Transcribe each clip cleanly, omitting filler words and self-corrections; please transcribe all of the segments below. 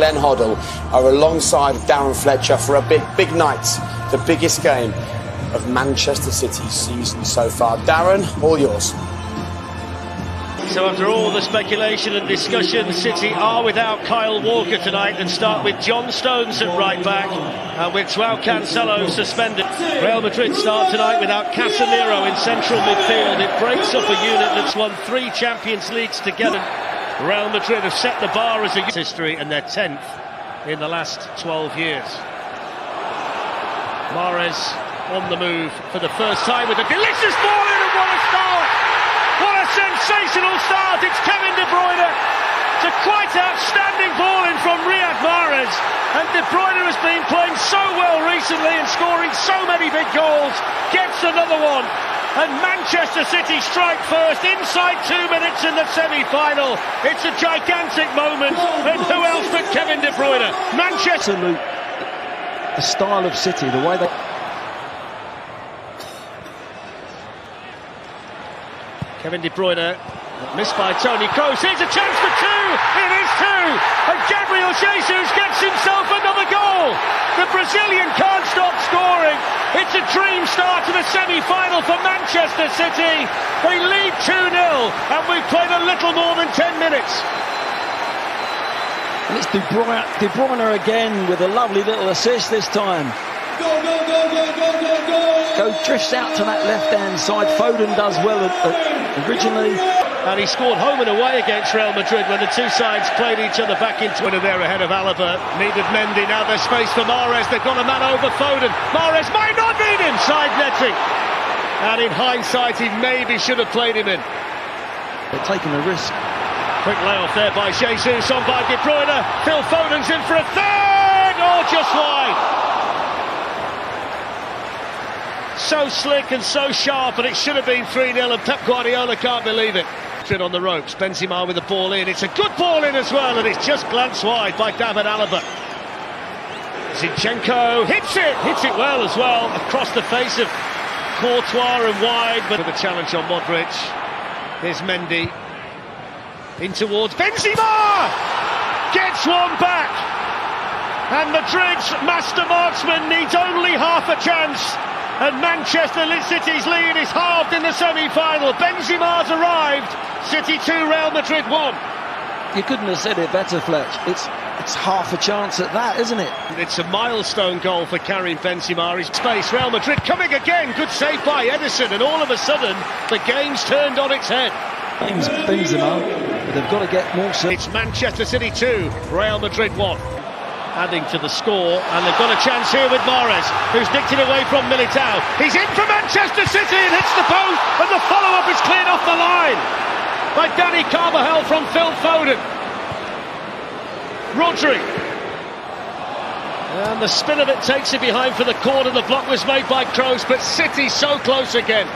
Glenn Hoddle are alongside Darren Fletcher for a big night, the biggest game of Manchester City's season so far. Darren, all yours. So after all the speculation and discussion, City are without Kyle Walker tonight and start with John Stones at right back and with Joao Cancelo suspended. Real Madrid start tonight without Casemiro in central midfield. It breaks up a unit that's won 3 Champions Leagues together. Real Madrid have set the bar as a history and they're 10th in the last 12 years. Mahrez on the move for the first time with a delicious ball in, and what a start! What a sensational start! It's Kevin De Bruyne. It's a quite outstanding ball in from Riyad Mahrez, and De Bruyne has been playing so well recently and scoring so many big goals. Gets another one, and Manchester City strike first inside 2 minutes in the semi-final. It's a gigantic moment, and who else but Kevin De Bruyne? Manchester. The style of City, the way they... Kevin De Bruyne, missed by Toni Kroos. Here's a chance for 2. It is 2. And Gabriel Jesus gets himself another goal. The Brazilian can't stop scoring. It's a dream start to the semi-final for Manchester City. They lead 2-0 and we've played a little more than 10 minutes. And it's De Bruyne again with a lovely little assist this time. Drifts out to that left-hand side. Foden does well originally. And he scored home and away against Real Madrid when the two sides played each other back into it. There ahead of Alaba. Needed Mendy. Now there's space for Mahrez. They've got a man over Foden. Mahrez might not need him. Side netting. And in hindsight, he maybe should have played him in. They're taking a risk. Quick layoff there by Jesus on by De Bruyne. Phil Foden's in for a third. Oh, just wide. So slick and so sharp, and it should have been 3-0, and Pep Guardiola can't believe it. On the ropes, Benzema with the ball in. It's a good ball in as well, and it's just glanced wide by David Alaba. Zinchenko hits it well as well, across the face of Courtois and wide, but the challenge on Modric. Here's Mendy. In towards Benzema! Gets one back! And Madrid's master marksman needs only half a chance. And Manchester City's lead is halved in the semi-final. Benzema's arrived. City 2, Real Madrid 1. You couldn't have said it better, Fletch. It's half a chance at that, isn't it? It's a milestone goal for Karim Benzema. His space. Real Madrid coming again. Good save by Edison. And all of a sudden, the game's turned on its head. Benzema, but they've got to get more. It's Manchester City 2, Real Madrid 1. Adding to the score, and they've got a chance here with Mahrez, who's nicked it away from Militao. He's in for Manchester City and hits the post, and the follow-up is cleared off the line by Dani Carvajal from Phil Foden. Rodri. And the spin of it takes it behind for the corner. The block was made by Kroos, but City so close again.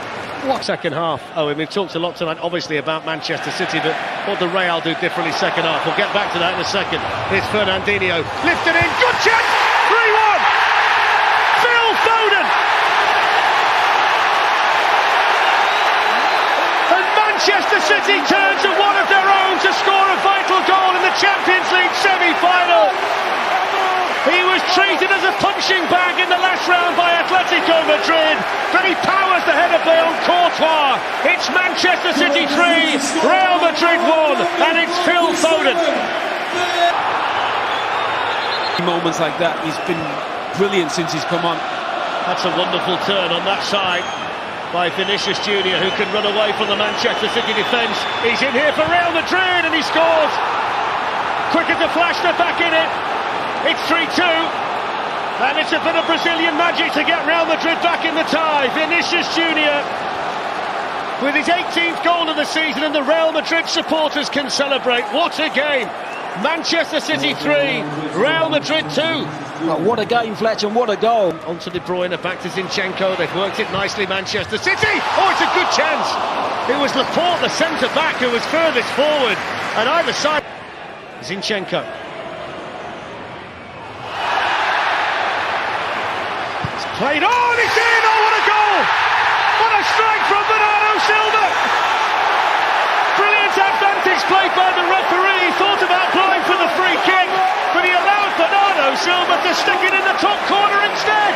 What second half? Oh, we've talked a lot tonight, obviously, about Manchester City, but what did Real do differently second half? We'll get back to that in a second. Here's Fernandinho, lifted in, good chance, 3-1! Phil Foden! And Manchester City turn to one of their own to score a vital goal in the Champions League semi-final. He was treated as a punching bag in the last round by Atletico Madrid, but he powers the header play on Courtois. It's Manchester City 3, Real Madrid 1, and it's Phil Foden. Moments like that, he's been brilliant since he's come on. That's a wonderful turn on that side by Vinicius Junior, who can run away from the Manchester City defence. He's in here for Real Madrid and he scores. Quick as a flash, they're back in it. It's 3-2, and it's a bit of Brazilian magic to get Real Madrid back in the tie. Vinicius Junior with his 18th goal of the season, and the Real Madrid supporters can celebrate. What a game! Manchester City 3, Real Madrid 2. Oh, what a game, Fletch, and what a goal. On to De Bruyne, back to Zinchenko. They've worked it nicely, Manchester City. Oh, it's a good chance. It was Laporte, the centre-back, who was furthest forward. And either side, Zinchenko. Played on, it's in! Oh, what a goal! What a strike from Bernardo Silva! Brilliant advantage played by the referee. Thought about going for the free kick, but he stick it in the top corner instead.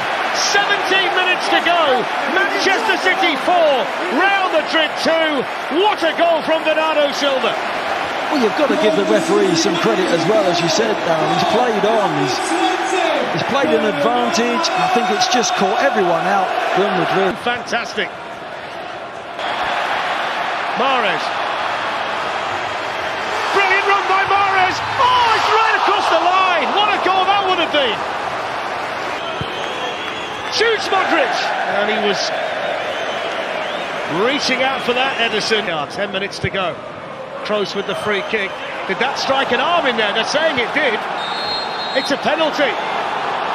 17 minutes to go. Manchester City 4, Real Madrid 2. What a goal from Bernardo Silva. Well, you've got to give the referee some credit as well, as you said, Darren. He's played on. He's played an advantage. I think it's just caught everyone out. Real Madrid. Fantastic. Mahrez. Brilliant run by Mahrez. Oh, it's right across the line. What a goal that would have been. Shoots Modric. And he was reaching out for that, Ederson. 10 minutes to go. Kroos with the free kick. Did that strike an arm in there? They're saying it did. It's a penalty.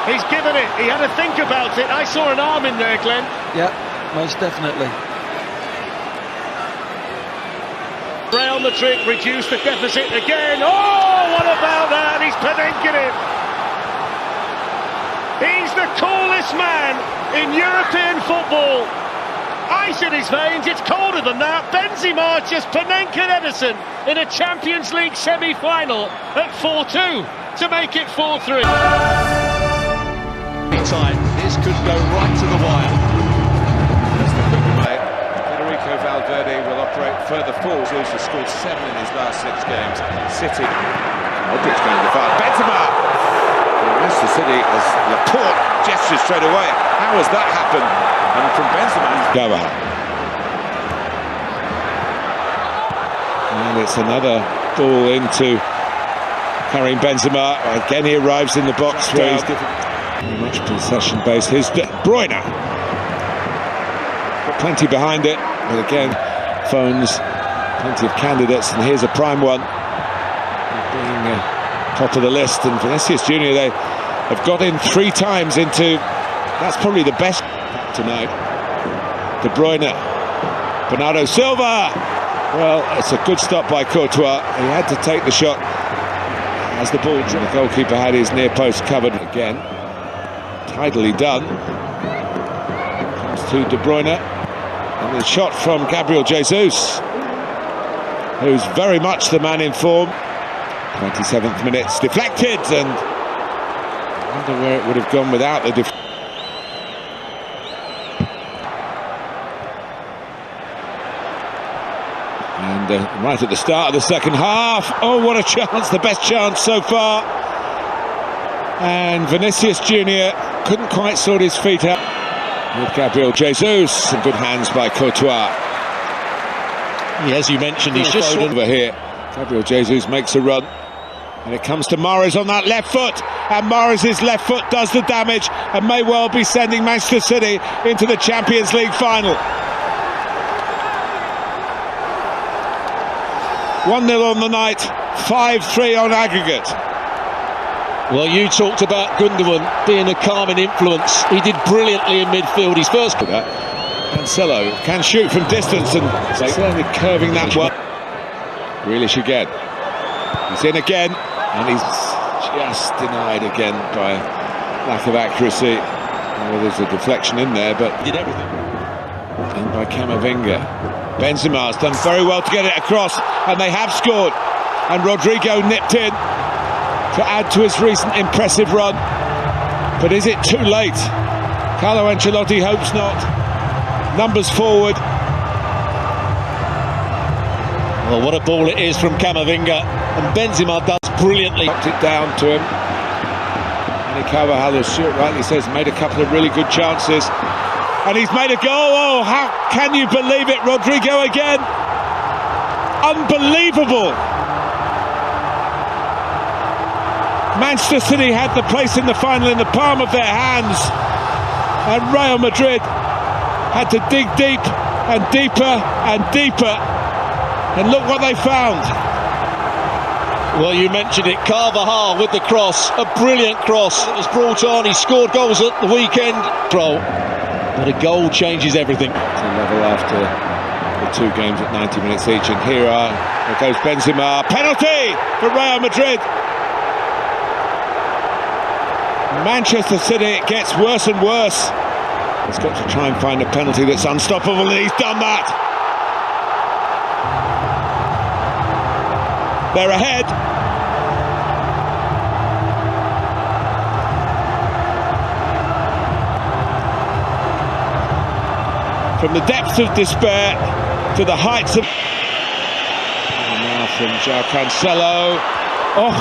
He's given it. He had to think about it. I saw an arm in there, Glenn. Yeah, most definitely. Real Madrid reduced the deficit again. Oh, what about that? He's Panenkin it. He's the coolest man in European football. Ice in his veins, it's colder than that. Benzema just Panenkin Ederson in a Champions League semi-final at 4-2 to make it 4-3. Time. This could go right to the wire. That's the quick play. Federico Valverde will operate further forward. He's scored 7 in his last 6 games. City. Modric going to fire. Benzema. Manchester City as Laporte gestures straight away. How has that happened? And from Benzema. And it's another ball into Karim Benzema. Again, he arrives in the box where he's given very much possession based. Here's De Bruyne. Got plenty behind it, but again, phones, plenty of candidates, and here's a prime one. Being top of the list, and Vinicius Junior, they have got in 3 times into, that's probably the best tonight. De Bruyne, Bernardo Silva. Well, it's a good stop by Courtois. He had to take the shot as the ball. The goalkeeper had his near post covered again. Tidily done. Comes to De Bruyne, and the shot from Gabriel Jesus, who's very much the man in form. 27th minute, deflected, and I wonder where it would have gone without the And right at the start of the second half, oh, what a chance, the best chance so far. And Vinicius Junior couldn't quite sort his feet out with Gabriel Jesus. Some good hands by Courtois. Yeah, as you mentioned, he's just over here. Gabriel Jesus makes a run, and it comes to Mahrez on that left foot, and Mahrez's left foot does the damage and may well be sending Manchester City into the Champions League final. 1-0 on the night, 5-3 on aggregate. Well, you talked about Gundogan being a calming influence. He did brilliantly in midfield. His first. Cancelo can shoot from distance, and certainly curving that one. Grealish again. He's in again, and he's just denied again by lack of accuracy. Well, there's a deflection in there, but Did everything. in by Camavinga. Benzema's done very well to get it across, and they have scored. And Rodrigo nipped in to add to his recent impressive run. But is it too late? Carlo Ancelotti hopes not. Numbers forward. Well, what a ball it is from Camavinga, and Benzema does brilliantly. Knocked it down to him. And Carvajal, as Stuart rightly says, made a couple of really good chances. And he's made a goal. Oh, how can you believe it? Rodrigo again. Unbelievable. Manchester City had the place in the final in the palm of their hands, and Real Madrid had to dig deep and deeper and deeper, and look what they found. Well, you mentioned it, Carvajal with the cross, a brilliant cross that was brought on. He scored goals at the weekend, but a goal changes everything. To level after the 2 games at 90 minutes each, and here goes Benzema. Penalty for Real Madrid. Manchester City, it gets worse and worse. He's got to try and find a penalty that's unstoppable, and he's done that. They're ahead. from the depths of despair to the heights of... And now from João Cancelo. Oh,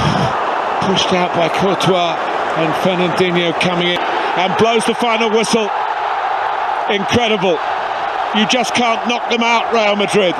pushed out by Courtois, and Fernandinho coming in and blows the final whistle. Incredible. You just can't knock them out, Real Madrid.